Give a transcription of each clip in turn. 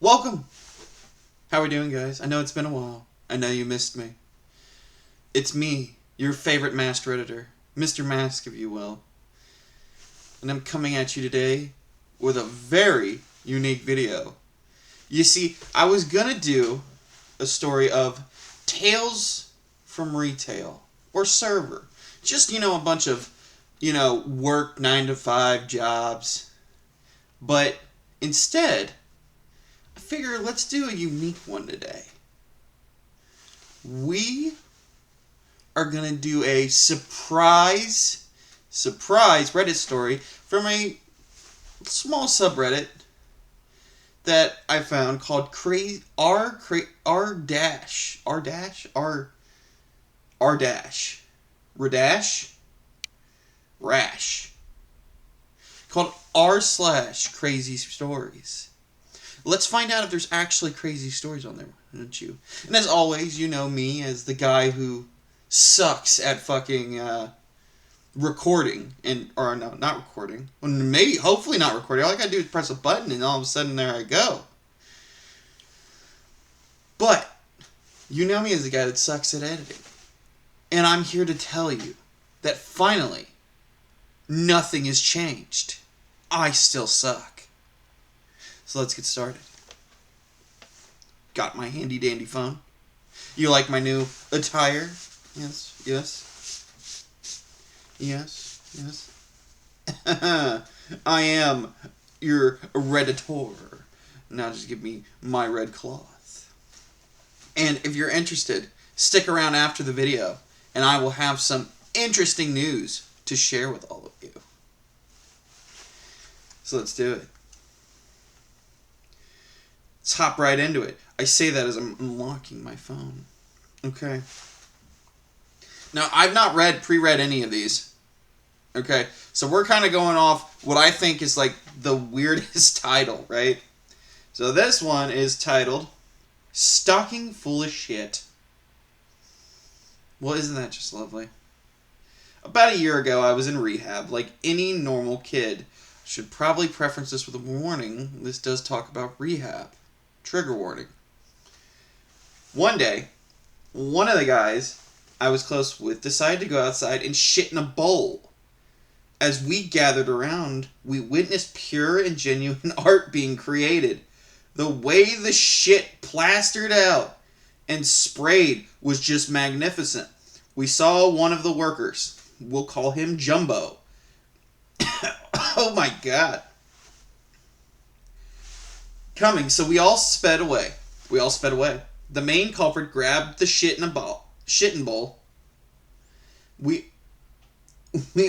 Welcome! How we doing, guys? I know it's been a while. I know you missed me. It's me, your favorite masked Redditor, Mr. Mask, if you will. And I'm coming at you today with a very unique video. You see, I was gonna do a story of tales from retail or server. Just, a bunch of, work 9 to 5 jobs. But instead, I figure let's do a unique one today. We are going to do a surprise Reddit story from a small subreddit that I found called Rash, called r/crazy stories. Let's find out if there's actually crazy stories on there, don't you? And as always, you know me as the guy who sucks at fucking recording. Or no, not recording. Well, maybe, hopefully not recording. All I gotta do is press a button and all of a sudden there I go. But, you know me as the guy that sucks at editing. And I'm here to tell you that finally, nothing has changed. I still suck. So let's get started. Got my handy dandy phone. You like my new attire? Yes. I am your Redditor. Now just give me my red cloth. And if you're interested, stick around after the video and I will have some interesting news to share with all of you. So let's do it. Let's hop right into it. I say that as I'm unlocking my phone. Okay. Now, I've not pre-read any of these. Okay. So we're kind of going off what I think is like the weirdest title, right? So this one is titled Stocking Full of Shit. Well, isn't that just lovely? About a year ago, I was in rehab, like any normal kid. Should probably preference this with a warning. This does talk about rehab. Trigger warning. One day, one of the guys I was close with decided to go outside and shit in a bowl. As we gathered around, we witnessed pure and genuine art being created. The way the shit plastered out and sprayed was just magnificent. We saw one of the workers, we'll call him Jumbo. Oh my god. Coming, so we all sped away. The main culprit grabbed the shitting bowl. We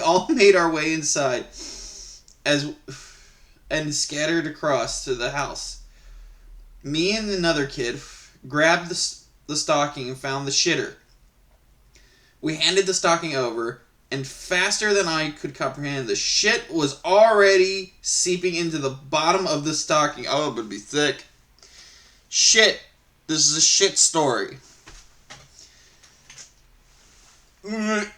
all made our way inside and scattered across to the house. Me and another kid grabbed the stocking and found the shitter. We handed the stocking over, and faster than I could comprehend, the shit was already seeping into the bottom of the stocking. Oh, it would be thick. Shit. This is a shit story. Oh,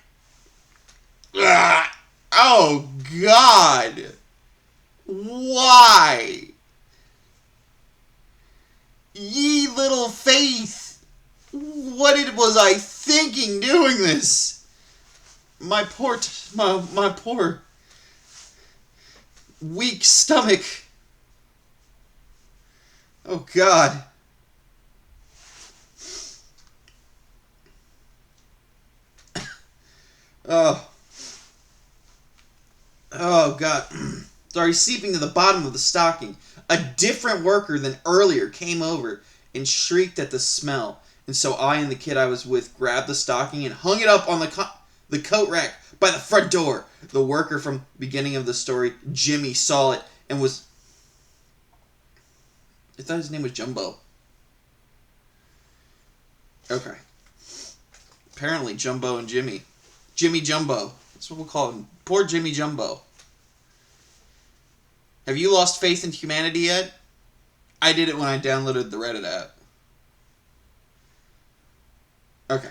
God. Why? Ye little faith. What was I thinking doing this? My poor weak stomach. Oh, God. Oh, God. Sorry, seeping to the bottom of the stocking. A different worker than earlier came over and shrieked at the smell. And so I and the kid I was with grabbed the stocking and hung it up on the coat rack by the front door. The worker from the beginning of the story, Jimmy, saw it and was... I thought his name was Jumbo. Okay. Apparently Jumbo and Jimmy. Jimmy Jumbo. That's what we'll call him. Poor Jimmy Jumbo. Have you lost faith in humanity yet? I did it when I downloaded the Reddit app. Okay.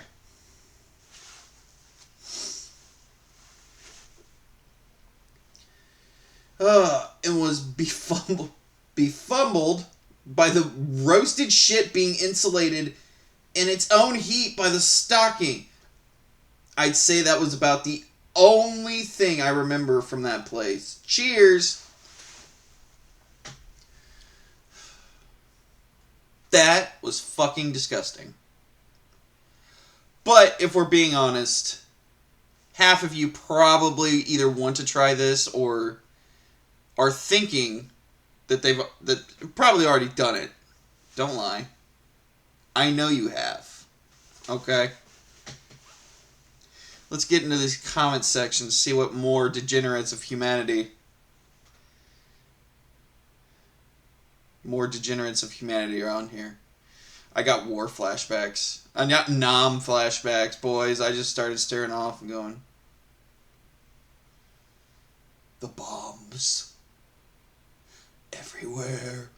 And was befumbled by the roasted shit being insulated in its own heat by the stocking. I'd say that was about the only thing I remember from that place. Cheers! That was fucking disgusting. But if we're being honest, half of you probably either want to try this or are thinking that they've probably already done it. Don't lie. I know you have. Okay? Let's get into these comment sections, see what more degenerates of humanity are on here. I got war flashbacks. I got Nam flashbacks, boys. I just started staring off and going, the bombs everywhere.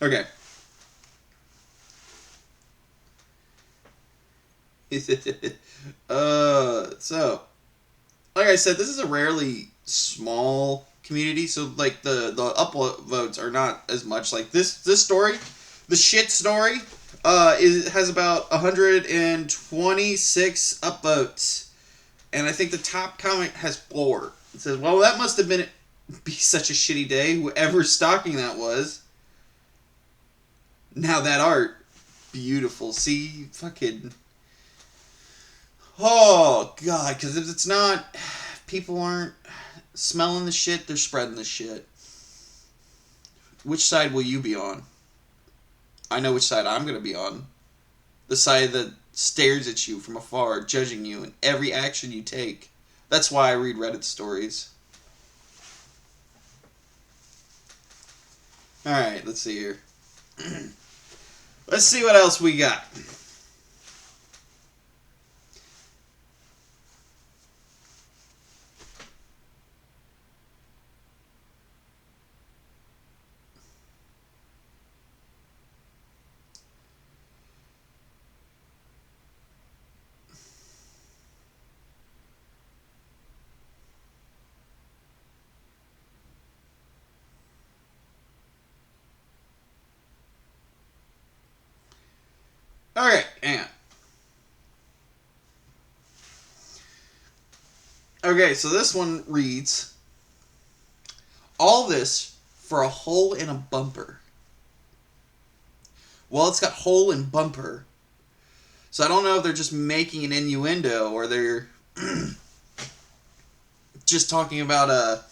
Okay. So, like I said, this is a rarely small community, so like the upvotes are not as much. Like this story, the shit story, has about 126 upvotes, and I think the top comment has 4. It says, "Well, that must have be such a shitty day. Whoever stalking that was." Now that art, beautiful. See, fucking. Oh God, because if it's not, people aren't smelling the shit, they're spreading the shit. Which side will you be on? I know which side I'm going to be on. The side that stares at you from afar, judging you in every action you take. That's why I read Reddit stories. Alright, let's see here. Let's see what else we got. Alright, hang on. Okay, so this one reads, all this for a hole in a bumper. Well, it's got hole in bumper. So I don't know if they're just making an innuendo or they're just talking about a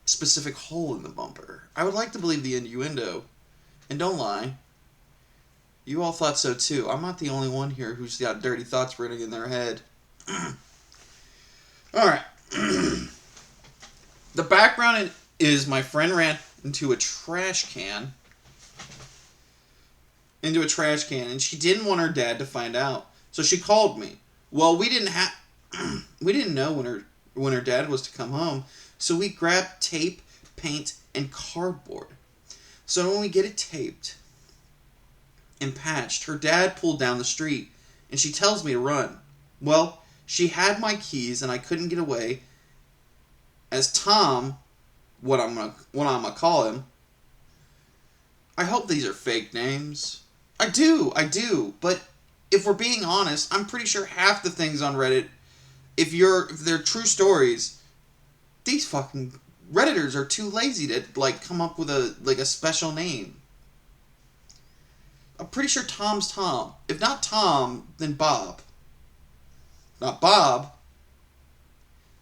specific hole in the bumper. I would like to believe the innuendo. And don't lie. You all thought so too. I'm not the only one here who's got dirty thoughts running in their head. Alright. The background is my friend ran into a trash can. And she didn't want her dad to find out. So she called me. Well, we didn't know when her dad was to come home. So we grabbed tape, paint, and cardboard. So when we get it taped and patched, her dad pulled down the street, and she tells me to run. Well, she had my keys, and I couldn't get away. As Tom, what I'm gonna call him. I hope these are fake names. I do. But if we're being honest, I'm pretty sure half the things on Reddit, if they're true stories, these fucking Redditors are too lazy to come up with a special name. I'm pretty sure Tom's Tom. If not Tom, then Bob. Not Bob,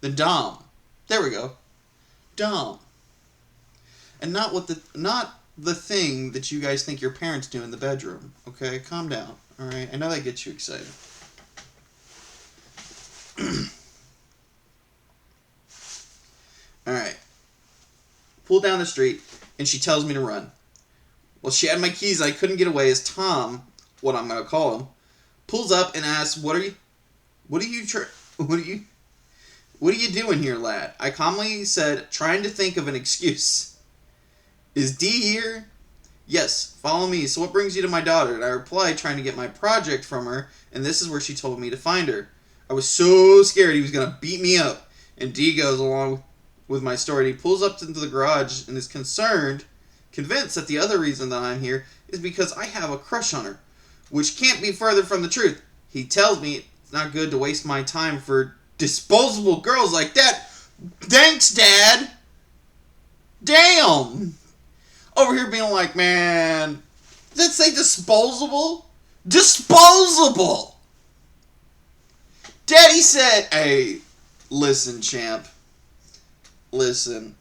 then Dom. There we go. Dom. And not the thing that you guys think your parents do in the bedroom. Okay? Calm down. Alright? I know that gets you excited. Alright. Pull down the street, and she tells me to run. Well, she had my keys, I couldn't get away as Tom, what I'm going to call him, pulls up and asks, What are you doing here, lad? I calmly said, trying to think of an excuse. Is Dee here? Yes, follow me. So what brings you to my daughter? And I replied, trying to get my project from her, and this is where she told me to find her. I was so scared he was going to beat me up. And Dee goes along with my story. He pulls up into the garage and is concerned convinced that the other reason that I'm here is because I have a crush on her, which can't be further from the truth. He tells me it's not good to waste my time for disposable girls like that. Thanks, Dad! Damn! Over here being like, man, did it say disposable? Disposable! Daddy said, hey, listen, champ. Listen.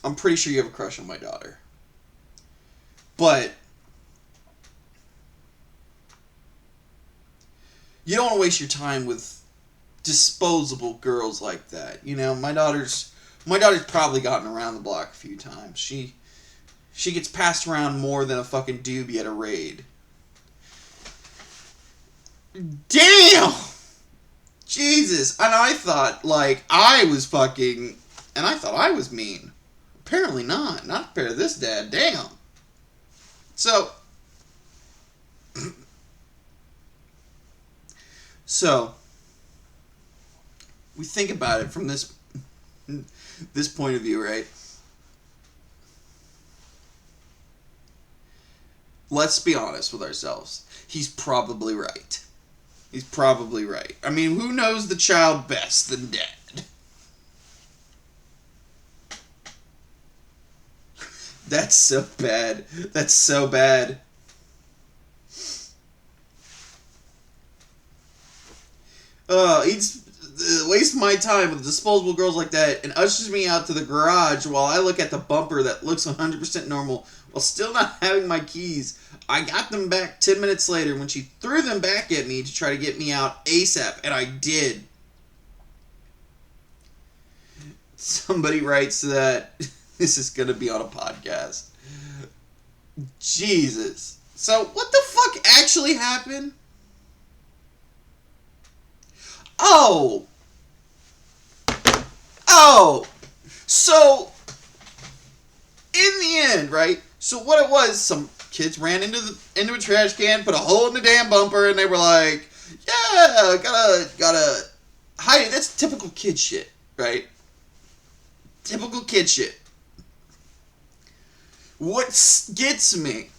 I'm pretty sure you have a crush on my daughter. But you don't want to waste your time with disposable girls like that. You know, my daughter's probably gotten around the block a few times. She gets passed around more than a fucking doobie at a raid. Damn! Jesus. And I thought, like, I was fucking... And I thought I was mean. Apparently not. Not compared to this dad. Damn. So... So... We think about it from this point of view, right? Let's be honest with ourselves. He's probably right. He's probably right. I mean, who knows the child best than Dad? That's so bad. That's so bad. He's waste my time with disposable girls like that and ushers me out to the garage while I look at the bumper that looks 100% normal while still not having my keys. I got them back 10 minutes later when she threw them back at me to try to get me out ASAP, and I did. Somebody writes that this is going to be on a podcast. Jesus. So, what the fuck actually happened? Oh! So, in the end, right? So what it was, some kids ran into a trash can, put a hole in the damn bumper, and they were like, yeah, gotta hide it. That's typical kid shit, right? Typical kid shit. What gets me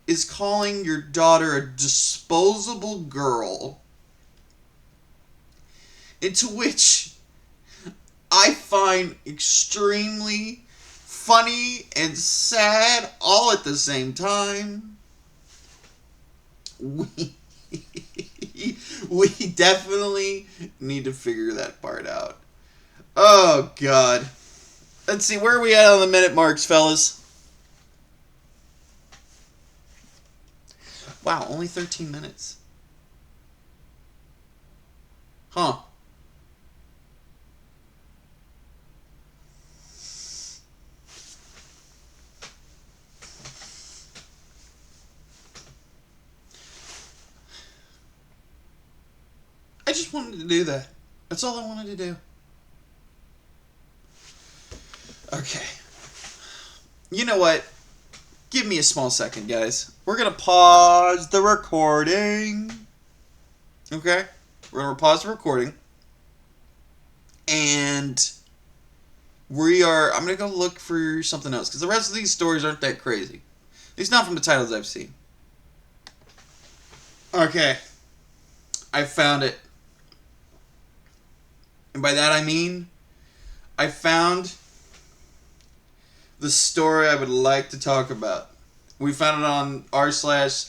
is calling your daughter a disposable girl, into which I find extremely funny and sad all at the same time. We definitely need to figure that part out. Oh, God. Let's see, where are we at on the minute marks, fellas? Wow, only 13 minutes. Huh. I just wanted to do that. That's all I wanted to do. Okay. You know what? Give me a small second, guys. We're going to pause the recording. Okay? We're going to pause the recording. And I'm going to go look for something else. Because the rest of these stories aren't that crazy. At least not from the titles I've seen. Okay. I found it. And by that I mean, I found the story I would like to talk about. We found it on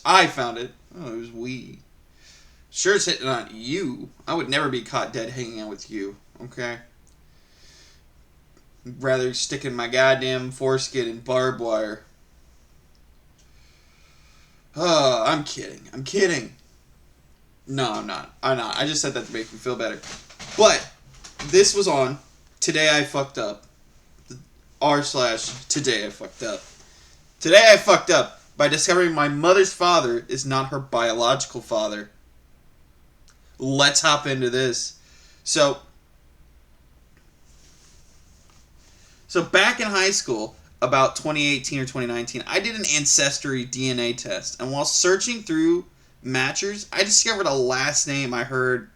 I found it. Oh, it was we. Sure it's hitting on you. I would never be caught dead hanging out with you. Okay? I'd rather sticking my goddamn foreskin in barbed wire. Oh, I'm kidding. No, I'm not. I just said that to make me feel better. But this was on Today I Fucked Up. Today I Fucked Up. Today I fucked up by discovering my mother's father is not her biological father. Let's hop into this. So back in high school, about 2018 or 2019, I did an ancestry DNA test. And while searching through matchers, I discovered a last name I heard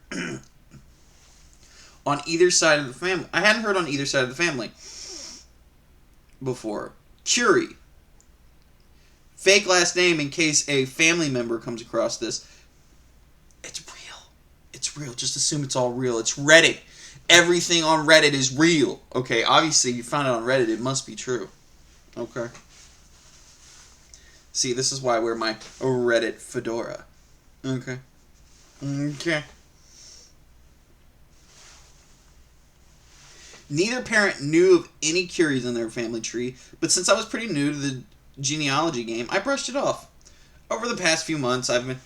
on either side of the family. I hadn't heard on either side of the family. before. Curie. Fake last name in case a family member comes across this. It's real. It's real. Just assume it's all real. It's Reddit. Everything on Reddit is real. Okay, obviously you found it on Reddit. It must be true. Okay. See, this is why I wear my Reddit fedora. Okay. Okay. Neither parent knew of any Curies in their family tree, but since I was pretty new to the genealogy game, I brushed it off. Over the past few months, I've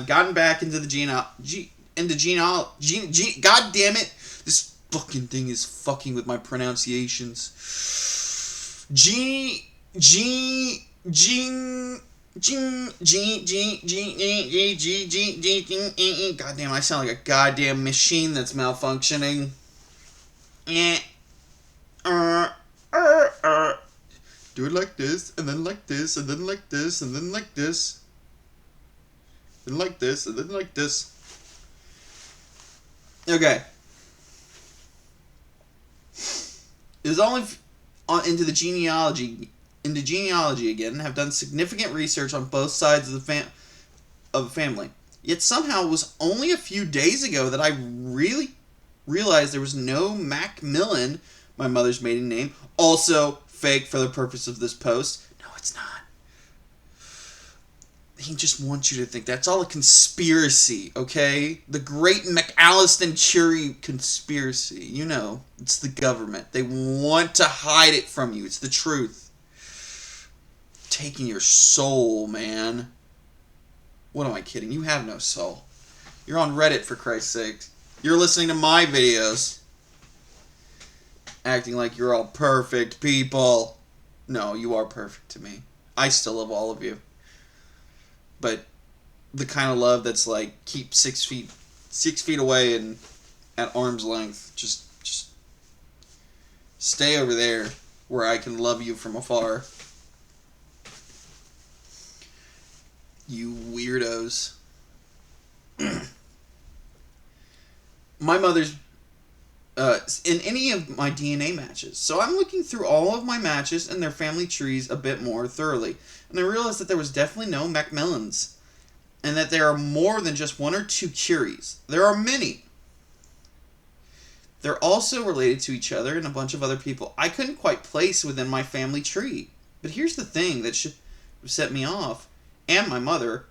gotten back into the genealogy. God damn it! This fucking thing is fucking with my pronunciations. Goddamn, I sound like a goddamn machine that's malfunctioning. Do it like this, and then like this, and then like this, and then like this. And like this, and then like this. Okay. It is only into genealogy again. Have done significant research on both sides of the family. Yet somehow it was only a few days ago that I really realized there was no Macmillan, my mother's maiden name. Also fake for the purpose of this post. No, it's not. He just wants you to think that's all a conspiracy, okay? The great McAlliston Curie conspiracy. You know, it's the government. They want to hide it from you. It's the truth. Taking your soul, man. What am I kidding? You have no soul. You're on Reddit, for Christ's sake. You're listening to my videos. Acting like you're all perfect people. No, you are perfect to me. I still love all of you. But the kind of love that's like keep 6 feet away and at arm's length. Just stay over there where I can love you from afar. You weirdos. My mother's in any of my DNA matches. So I'm looking through all of my matches and their family trees a bit more thoroughly. And I realized that there was definitely no Macmillans. And that there are more than just one or two Curies. There are many. They're also related to each other and a bunch of other people I couldn't quite place within my family tree. But here's the thing that should set me off, and my mother,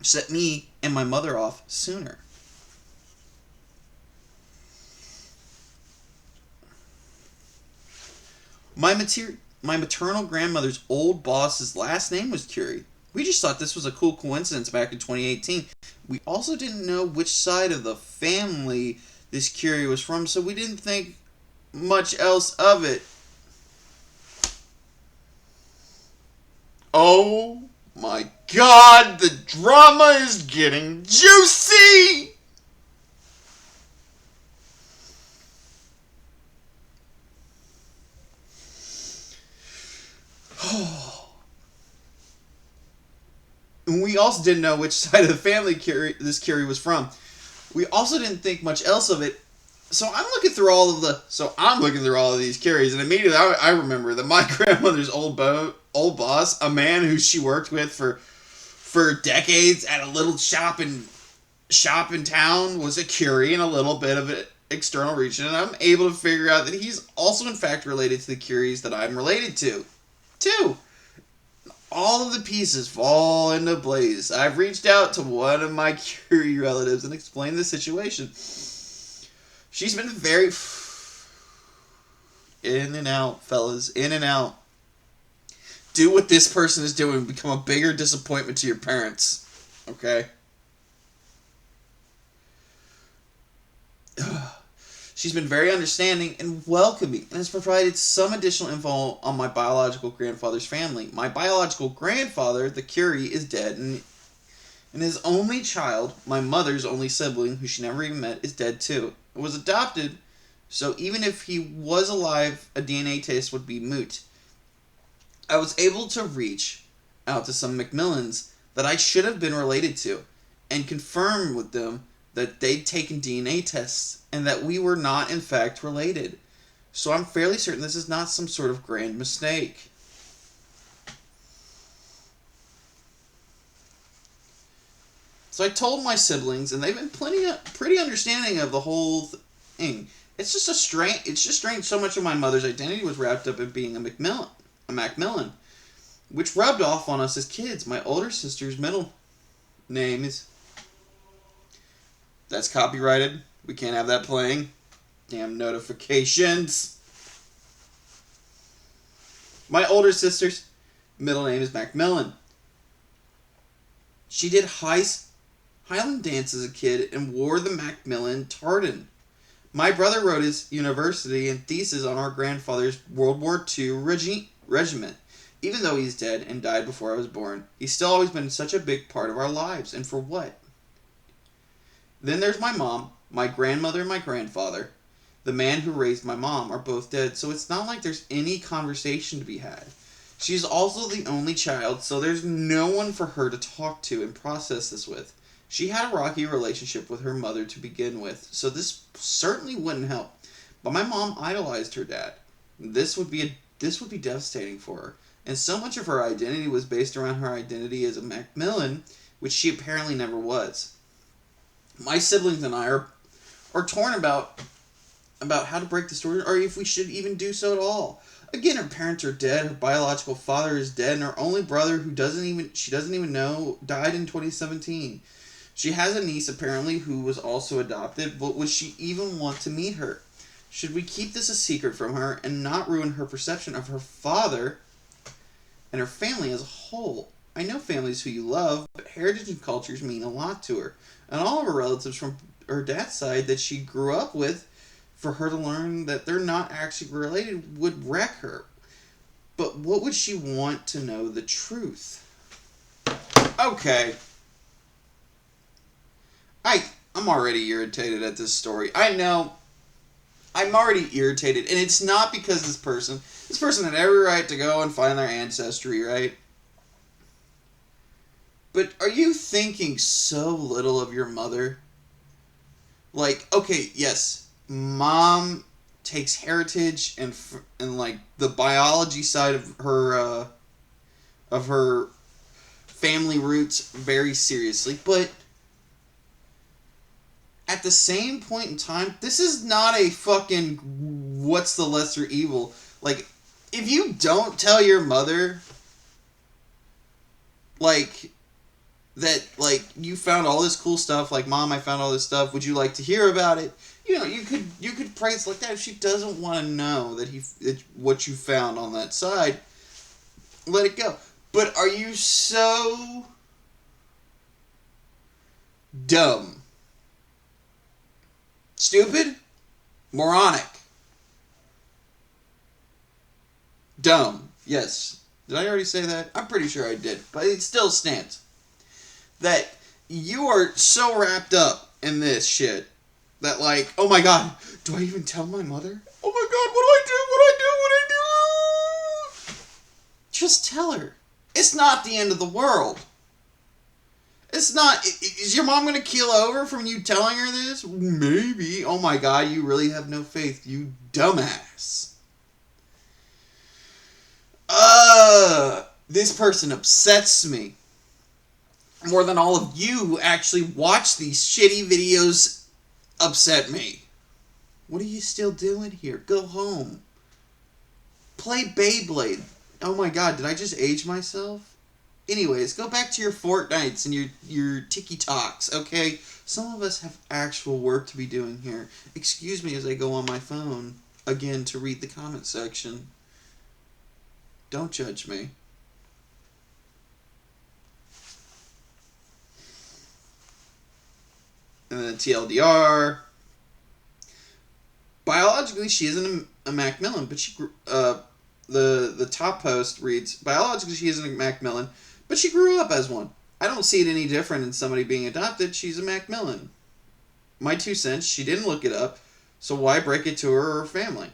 set me and my mother off sooner. My maternal grandmother's old boss's last name was Curie. We just thought this was a cool coincidence back in 2018. We also didn't know which side of the family this Curie was from, so we didn't think much else of it. Oh my god, the drama is getting juicy! And we also didn't know which side of the family this Curie was from. We also didn't think much else of it. So I'm looking through all of these Curies, and immediately I remember that my grandmother's old boss, a man who she worked with for decades at a little shop in town, was a Curie in a little bit of an external region, and I'm able to figure out that he's also in fact related to the Curies that I'm related to. Too. All of the pieces fall into place. I've reached out to one of my Curie relatives and explained the situation. She's been very in and out, fellas. In and out. Do what this person is doing. Become a bigger disappointment to your parents. Okay? She's been very understanding and welcoming and has provided some additional info on my biological grandfather's family. My biological grandfather, the Curie, is dead, and his only child, my mother's only sibling, who she never even met, is dead too. It was adopted, so even if he was alive, a DNA test would be moot. I was able to reach out to some Macmillans that I should have been related to and confirm with them that they'd taken DNA tests and that we were not in fact related. So I'm fairly certain this is not some sort of grand mistake. So I told my siblings, and they've been pretty understanding of the whole thing. It's just strange. So much of my mother's identity was wrapped up in being a Macmillan, which rubbed off on us as kids. My older sister's middle name is. That's copyrighted. We can't have that playing. Damn notifications. My older sister's middle name is Macmillan. She did Highland dance as a kid and wore the Macmillan tartan. My brother wrote his university and thesis on our grandfather's World War II regiment. Even though he's dead and died before I was born, he's still always been such a big part of our lives. And for what? Then there's my mom, my grandmother, and my grandfather. The man who raised my mom are both dead, so it's not like there's any conversation to be had. She's also the only child, so there's no one for her to talk to and process this with. She had a rocky relationship with her mother to begin with, so this certainly wouldn't help. But my mom idolized her dad. This would be devastating for her. And so much of her identity was based around her identity as a Macmillan, which she apparently never was. My siblings and I are torn about how to break the story, or if we should even do so at all. Again, her parents are dead, her biological father is dead, and her only brother, who she doesn't even know, died in 2017. She has a niece, apparently, who was also adopted, but would she even want to meet her? Should we keep this a secret from her and not ruin her perception of her father and her family as a whole? I know families who you love, but heritage and cultures mean a lot to her. And all of her relatives from her dad's side that she grew up with, for her to learn that they're not actually related would wreck her. But what would she want to know the truth? Okay. I'm already irritated at this story. I know. I'm already irritated. And it's not because this person had every right to go and find their ancestry, right? But are you thinking so little of your mother? Like, okay, yes, mom takes heritage and like the biology side of her family roots very seriously, but at the same point in time, this is not a fucking what's the lesser evil. Like, if you don't tell your mother, like, that, like, you found all this cool stuff, like, Mom, I found all this stuff, would you like to hear about it? You know, you could praise like that. If she doesn't want to know that what you found on that side, let it go. But are you so dumb? Stupid? Moronic? Dumb. Yes. Did I already say that? I'm pretty sure I did. But it still stands. That you are so wrapped up in this shit that, like, oh my god, do I even tell my mother? Oh my god, what do? Just tell her. It's not the end of the world. It's not. Is your mom going to keel over from you telling her this? Maybe. Oh my god, you really have no faith, you dumbass. This person upsets me more than all of you who actually watch these shitty videos upset me. What are you still doing here? Go home. Play Beyblade. Oh my god, did I just age myself? Anyways, go back to your Fortnites and your TikToks, okay? Some of us have actual work to be doing here. Excuse me as I go on my phone, again, to read the comment section. Don't judge me. And then TLDR. Biologically, she isn't a Macmillan, but she the top post reads, biologically she isn't a Macmillan, but she grew up as one. I don't see it any different in somebody being adopted. She's a Macmillan. My 2 cents, she didn't look it up, so why break it to her or her family?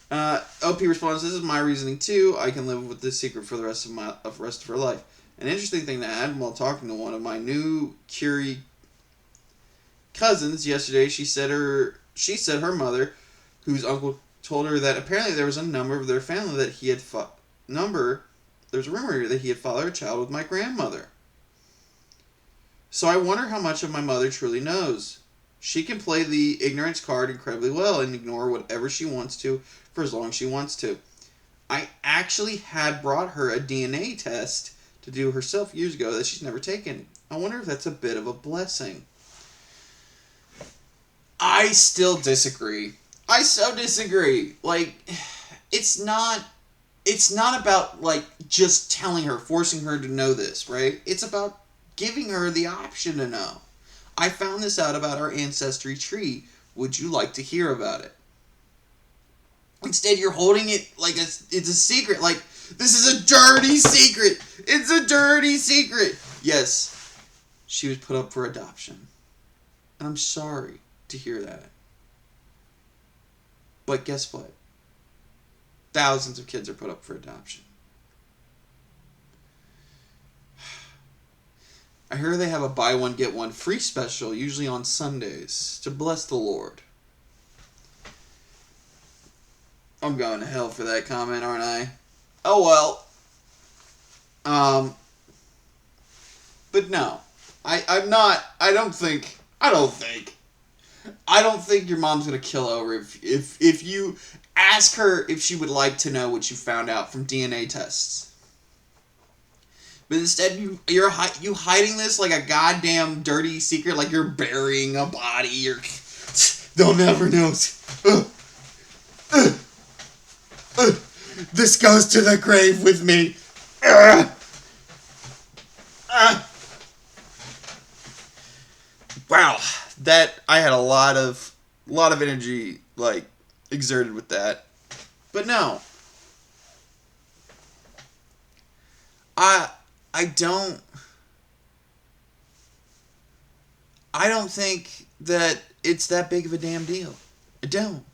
OP responds, this is my reasoning too. I can live with this secret for the rest of her life. An interesting thing to add, while talking to one of my new Curie cousins yesterday, she said her She said her mother, whose uncle told her that apparently there was a number of their family that he had there's a rumor that he had fathered a child with my grandmother. So I wonder how much of my mother truly knows. She can play the ignorance card incredibly well and ignore whatever she wants to for as long as she wants to. I actually had brought her a DNA test to do herself years ago that she's never taken. I wonder if that's a bit of a blessing. I still disagree. I so disagree. Like, it's not about, like, just telling her, forcing her to know this, right? It's about giving her the option to know. I found this out about our ancestry tree. Would you like to hear about it? Instead, you're holding it like it's a secret. Like, this is a dirty secret. It's a dirty secret. Yes, she was put up for adoption. And I'm sorry to hear that. But guess what? Thousands of kids are put up for adoption. I hear they have a buy one get one free special, usually on Sundays, to bless the Lord. I'm going to hell for that comment, aren't I? Oh well. But no. I'm not, I don't think your mom's gonna kill over if you ask her if she would like to know what you found out from DNA tests. But instead, you're hiding this like a goddamn dirty secret, like you're burying a body. They'll never know. This goes to the grave with me. Wow, that I had a lot of energy like exerted with that. But no. I don't think that it's that big of a damn deal. I don't.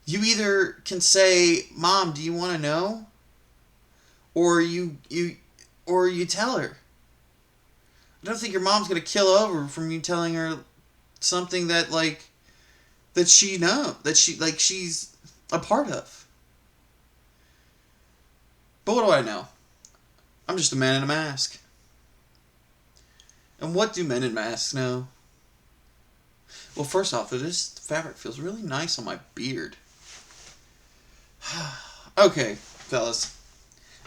You either can say, "Mom, do you want to know?" Or you tell her. I don't think your mom's going to kill over from you telling her something that she knows, that she's a part of. But what do I know? I'm just a man in a mask. And what do men in masks know? Well, first off, this fabric feels really nice on my beard. Okay, fellas.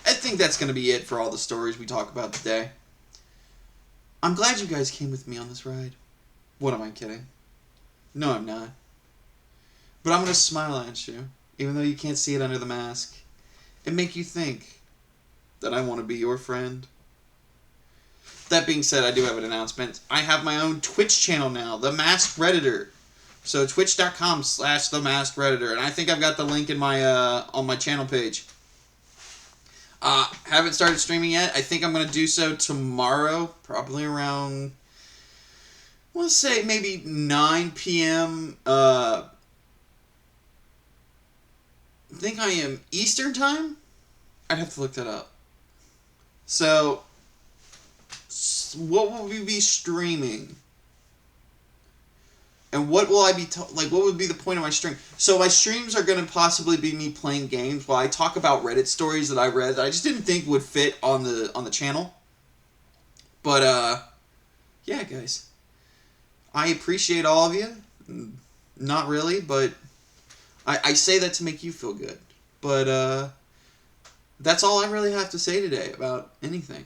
I think that's going to be it for all the stories we talk about today. I'm glad you guys came with me on this ride. What, am I kidding? No, I'm not. But I'm going to smile at you, even though you can't see it under the mask, and make you think that I want to be your friend. That being said, I do have an announcement. I have my own Twitch channel now, The Masked Redditor. So twitch.com/TheMaskedRedditor. And I think I've got the link in my on my channel page. Haven't started streaming yet. I think I'm going to do so tomorrow, probably around, let's say maybe 9 p.m. I think I am Eastern time? I'd have to look that up. So, what will we be streaming? And what will I be what would be the point of my stream? So my streams are going to possibly be me playing games while I talk about Reddit stories that I read that I just didn't think would fit on the channel. But yeah, guys. I appreciate all of you. Not really, but I say that to make you feel good. But that's all I really have to say today about anything.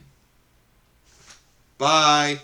Bye.